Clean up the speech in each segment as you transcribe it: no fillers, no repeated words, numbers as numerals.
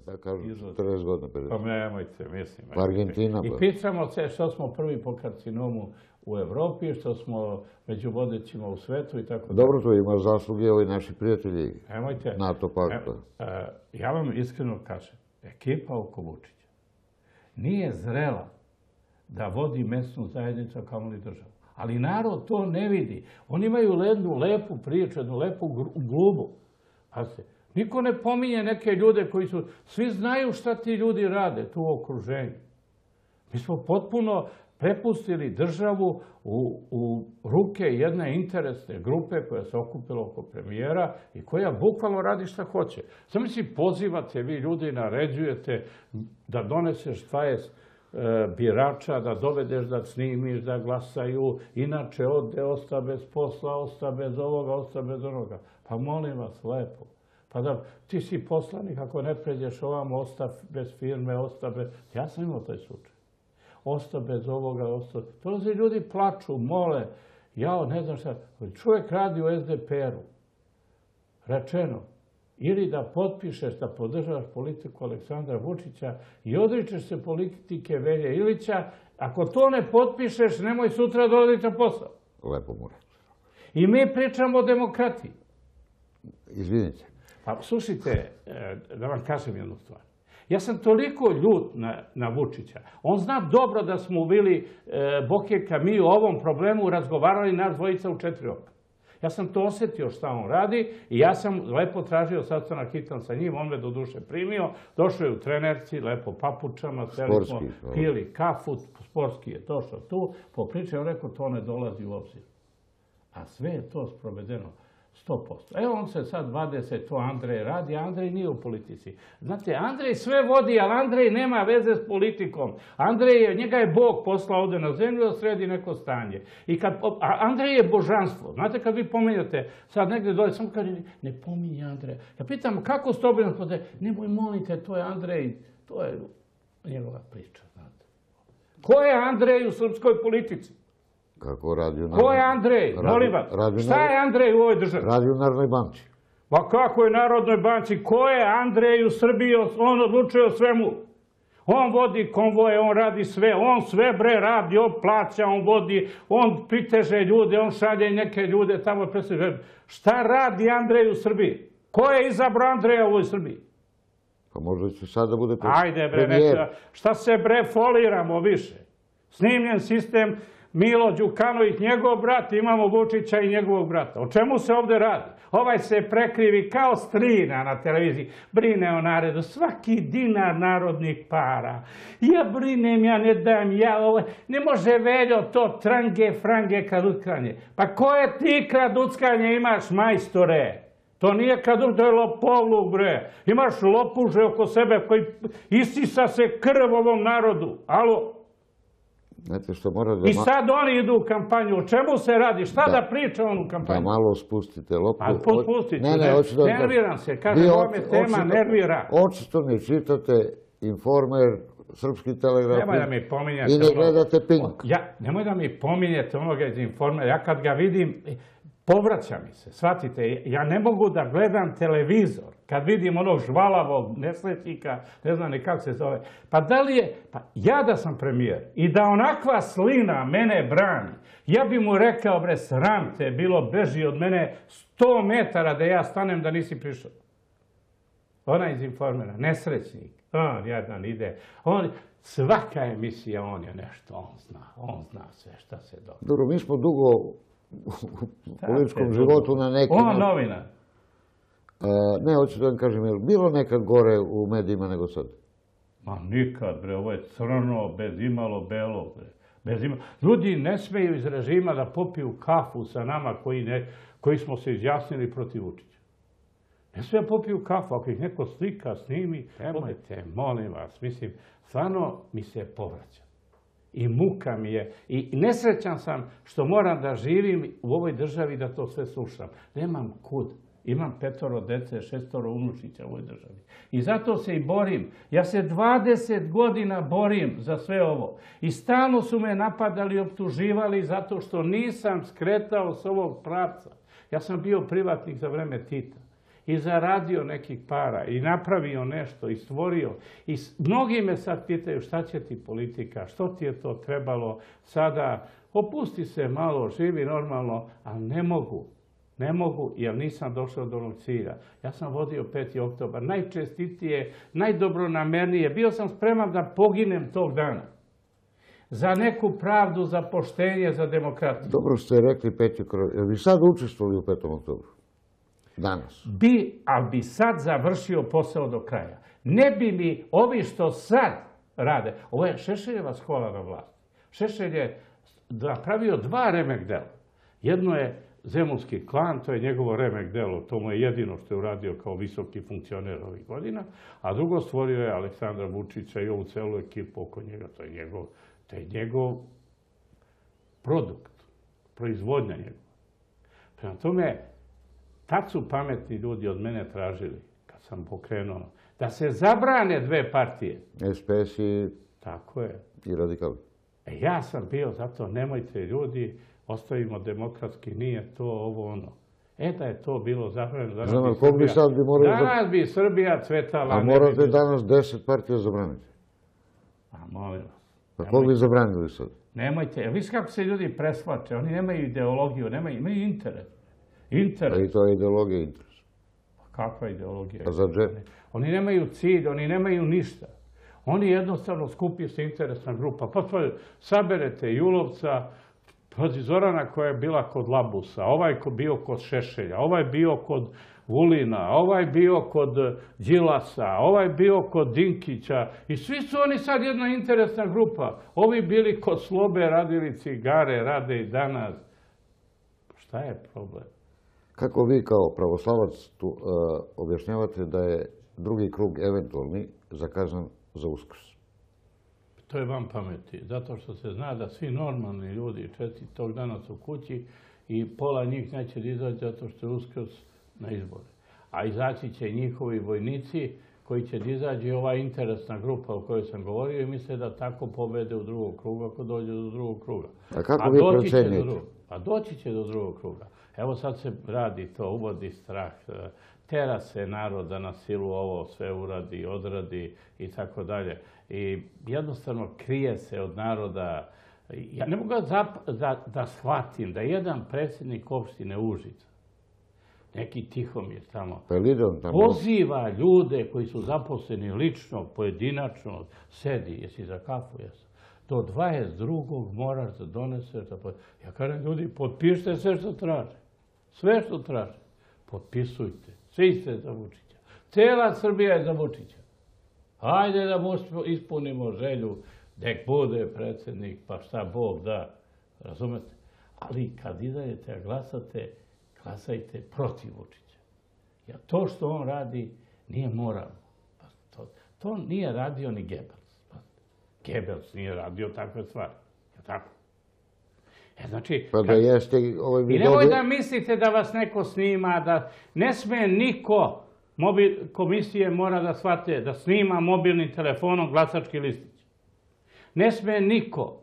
Da kažu 40 godina period. Pa nemojte, mislim. Argentina. I pričamo se što smo prvi po karcinomu u Evropi, što smo među vodećima u svetu i tako da. Dobro, to ima zasluge ovi naši prijatelji NATO pakta. Ja vam iskreno kažem, ekipa oko Vučića nije zrela da vodi mesnu zajednicu, kamoli državu. Ali narod to ne vidi. Oni imaju jednu lepu priču, jednu lepu glubu. Pazite, niko ne pominje neke ljude koji su... Svi znaju šta ti ljudi rade tu u okruženju. Mi smo potpuno prepustili državu u ruke jedne interesne grupe koja se okupila oko premijera i koja bukvalno radi šta hoće. Zamisli, pozivate vi ljudi, naređujete da doneseš 20 birača, da dovedeš, da snimiš, da glasaju, inače ode, osta bez posla, osta bez ovoga, osta bez onoga. Pa molim vas, lepo. Pa da ti si poslanik, ako ne pređeš ovamo, osta bez firme, osta bez... Ja sam imao taj slučaj. Osta bez ovoga, osta... Dolaze ljudi, plaču, mole. Ja ne znam šta. Čovjek radi u SDPR-u. Rečeno, ili da potpišeš da podržavaš politiku Aleksandra Vučića i odričeš se politike Velje Ilića, ako to ne potpišeš, nemoj sutra dolaziti na posao. Lepo mu reći. I mi pričamo o demokratiji. Izvinite. Pa slušajte, da vam kažem jednu stvar. Ja sam toliko ljut na Vučića. On zna dobro da smo bili Bokeka, mi o ovom problemu razgovarali nas dvojica u 4 oka. Ja sam to osjetio šta on radi i ja sam lepo tražio sastanak hitan sa njim, on me do duše primio, došao je u trenerci, lepo papučama, seli smo, pili kafu, sportski je došao tu, popričao, on rekao to ne dolazi u obzir. A sve je to sprovedeno 100%. Evo on se sad 20, to Andrej radi, a Andrej nije u politici. Znate, Andrej sve vodi, ali Andrej nema veze s politikom. Njega je Bog poslao ovdje na zemlju da sredi neko stanje. A Andrej je božanstvo. Znate, kad vi pominjate, sad negdje dole, samo kaže, ne pominje Andreja. Ja pitam, kako s tobom? Nemoj, molite, to je Andrej, to je njegova priča. Znate. Ko je Andrej u srpskoj politici? Kako radi u... Ko je Andrej? Molim vas. Šta je Andrej u ovoj državi? Radi u Narodnoj banci. Pa kako je Narodnoj banci? Ko je Andrej u Srbiji? On odlučuje o svemu. On vodi konvoje, on radi sve. On sve radi, on plaća, on vodi, on priteže ljude, on šalje neke ljude tamo. Šta radi Andrej u Srbiji? Ko je izabrao Andreja u ovoj Srbiji? Pa možda će sad da bude ajde bre, šta se foliramo više? Snimljen sistem, Milo Đukanović, njegov brat, imamo Vučića i njegovog brata. O čemu se ovdje radi? Ovaj se prekrivi kao strina na televiziji. Brine o naredu, svaki dinar narodnih para. Ja brinem, ja ne dam, ne može Veljo to trange, frange, kraduckanje. Pa koje ti kraduckanje imaš, majstore? To nije to je lopovluk, bre. Imaš lopuže oko sebe koji isisa se krv ovom narodu. Alo? I sad oni idu u kampanju. O čemu se radi? Šta da priča on u kampanju? Da malo spustite lopu. Pa spustite. Nerviram se. Kaže, ovo me tema nervira. Očito ne čitate Informer, Srpski telegraf. Nemoj da mi pominjete. I ne gledate Pink. Nemoj da mi pominjete onoga iz Informera. Ja kad ga vidim, povraća mi se. Shvatite, ja ne mogu da gledam televizor kad vidim onog žvalavog nesrećnika, ne znam ni kako se zove. Pa da li je, ja da sam premijer i da onakva slina mene brani, ja bi mu rekao, bre, sram te bilo, beži od mene 100 metara da ja stanem da nisi prišao. Ona iz Informera, nesrećnik, on jedan ide, svaka emisija on je nešto, on zna sve šta se događa. Dobro, mi smo dugo u političkom životu na neki... On novinar. Ne, hoću da vam kažem, je li bilo nekad gore u medijima nego sad? Ma nikad, bre, ovo je crno, bez imalo belo, bre. Ljudi ne smeju iz režima da popiju kafu sa nama koji smo se izjasnili protiv Vučića. Ne smeju popiju kafu, ako ih neko slika, snimi, nemojte, molim vas, mislim, stvarno mi se povraća. I muka mi je. I nesrećan sam što moram da živim u ovoj državi da to sve slušam. Nemam kud. Imam 5 dece, 6 unučića u ovoj državi. I zato se i borim. Ja se 20 godina borim za sve ovo. I stalno su me napadali i optuživali zato što nisam skretao s ovog pravca. Ja sam bio privatnik za vreme Tita. i zaradio nekih para i napravio nešto i stvorio. I mnogi me sad pitaju šta će ti politika, što ti je to trebalo sada, opusti se malo, živi normalno, ali ne mogu. Ne mogu jer nisam došao do onog cilja. Ja sam vodio 5. oktobar, najčestitije, najdobronamernije. Bio sam spreman da poginem tog dana. Za neku pravdu, za poštenje, za demokratiju. Dobro ste rekli 5. oktobar. Jel bi sad učestvovali u 5. oktobru? Danas? Ali bi sad završio posao do kraja. Ne bi mi ovi što sad rade. Ovo je Šešeljeva škola na vlasti. Šešelj je napravio 2 remek dela. Jedno je Zemunski klan, to je njegovo remek delo, to mu je jedino što je uradio kao visoki funkcioner ovih godina, a drugo stvorio je Aleksandra Vučića i ovu celu ekipu oko njega, to je njegov produkt, proizvodnja njegova. Prema tome, tad su pametni ljudi od mene tražili, kad sam pokrenuo, da se zabrane 2 partije. SPS i... Tako je. I radikali. Ja sam bio zato, nemojte ljudi, ostavimo demokratski, nije to ovo ono. Da je to bilo zabranjeno. Danas bi Srbija cvetala. A morate danas 10 partija zabraniti. A molim vas. Pa kog bi zabranili sad? Nemojte, viš kako se ljudi presvače, oni nemaju ideologiju, imaju interes. A i to je ideologija interes. Kakva ideologija? A za džep? Oni nemaju cilj, oni nemaju ništa. Oni jednostavno skupi se interesna grupa. Pa saberete Julovca, pazi Zorana koja je bila kod Labusa, ovaj bio kod Šešelja, ovaj bio kod Vulina, ovaj bio kod Đilasa, ovaj bio kod Dinkića i svi su oni sad jedna interesna grupa. Ovi bili kod Slobe, radili cigare, rade i danas. Šta je problem? Kako vi kao pravoslavac objašnjavate da je drugi krug eventualni zakazan za Uskrs? To je van pameti, zato što se zna da svi normalni ljudi tog dana su kući i pola njih neće izaći zato što je Uskrs na izbore. A izaći će njihovi vojnici koji će izaći ova interesna grupa o kojoj sam govorio i misle da tako pobede u drugog kruga ako dođe do drugog kruga. A kako vi procenjujete? A doći će do drugog kruga. Evo sad se radi to, uvodi strah, tera se naroda na silu ovo sve uradi, odradi i tako dalje. I jednostavno krije se od naroda. Ja ne mogu da shvatim da jedan predsjednik opštine Užica, neki Tihomir tamo, poziva ljude koji su zaposleni lično, pojedinačno, sedi, jesi za kafu, jesam. Do 22. moraš da doneseš. Ja kažem, ljudi, potpišite sve što traže. Sve što traže. Potpisujte. Svi ste za Vučića. Cijela Srbija je za Vučića. Hajde da mu ispunimo želju, nek bude predsjednik, pa šta Bog da. Razumete? Ali kad idete a glasate, glasajte protiv Vučića. Jer to što on radi nije moralno. To nije radio ni Gebels. Gebels nije radio takve stvari. Je tako? Znači, i nemoj da mislite da vas neko snima, da ne sme niko, komisije mora da shvate da snima mobilnim telefonom glasački listić. Ne sme niko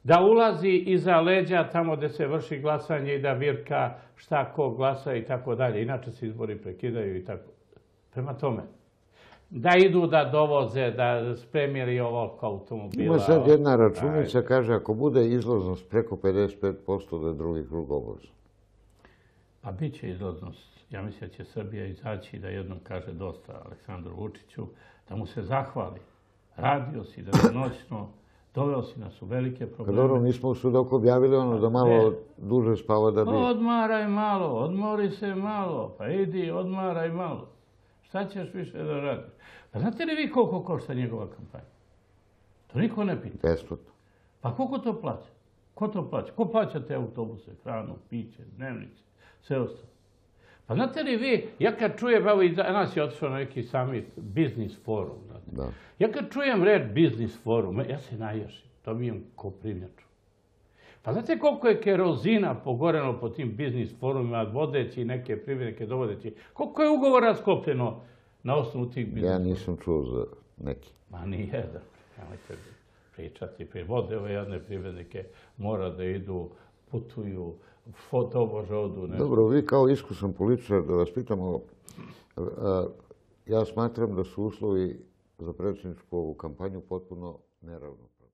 da ulazi iza leđa tamo gde se vrši glasanje i da virka šta ko glasa i tako dalje. Inače se izbori prekidaju i tako. Prema tome, da idu da dovoze, da spremiri ovog automobila. Ima sad jedna računica, kaže, ako bude izlaznost preko 55%, da je drugi krug obavezan. Pa bit će izlaznost. Ja mislim da će Srbija izaći da jednom kaže dosta Aleksandru Vučiću, da mu se zahvali. Radio si danonoćno, doveo si nas u velike probleme. Dobro, mi smo u sudoku objavili ono da malo duže spava da bi... Odmaraj malo, odmori se malo, pa idi, odmaraj malo. Šta ćeš više da radiš? Pa znate li vi koliko košta njegova kampanja? To niko ne pita. Besplatno. Pa koliko to plaća? Ko to plaća? Ko plaća te autobuse, hranu, piće, dnevnice, sve ostalo? Pa znate li vi, ja kad čujem, evo i danas je otišao na neki summit, Biznis forum, znate. Ja kad čujem red Biznis forum, ja se najašim, dobijem ko primljaču. Pa znate koliko je kerozina pogoreno po tim biznis forumima, vodeći neke privrednike, dovodeći? Koliko je ugovora sklopljeno na osnovu tih biznis foruma? Ja nisam čuo za neki. Ma nijedan. Nemojte pričati. Vode ove jedne privrednike mora da idu, putuju, tobože odu. Dobro, vi kao iskusan političar, da vas pitamo, Ja smatram da su uslovi za predsjedničku ovu kampanju potpuno neravnopravni.